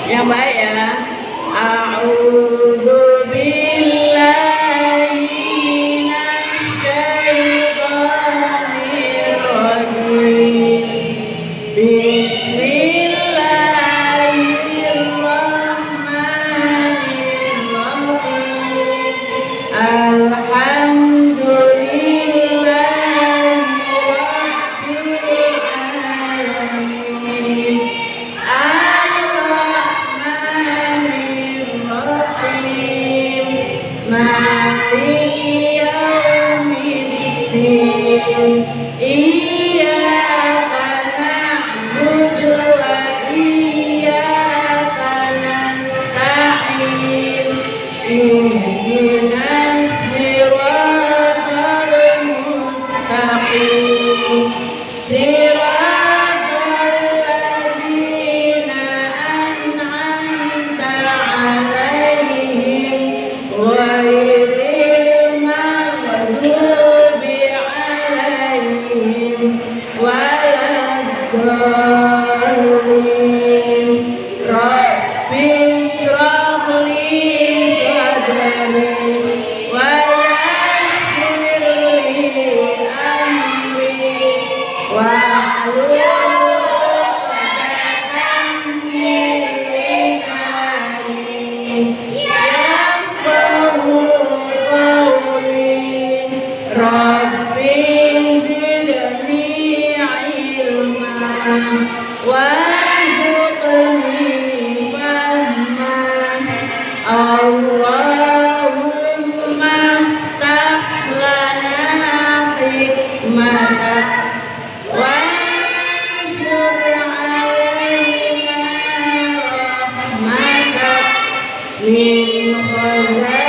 Yang baik ya. A'udzu billahi minasyaitonir rajim. Bismillahirrahmanirrahim. Alhamdulillahi rabbil alamin. Ar-Rahmanir-Rahim. Maliki yaumiddin. Iyyaka na'budu wa iyyaka nasta'in. Ihdinas siratal mustaqim. Siratal ladzina an'amta 'alaihim ghairil maghdubi 'alaihim waladdallin. Rabbi ishrah li sadri wa yassir li amri wahlul 'uqdatam min lisani yafqahu qawli. Rabbi zidni ilma warzuqni fahman. Allahumma ftah lana hikmatak wansur 'alaina rahmatak min khazanati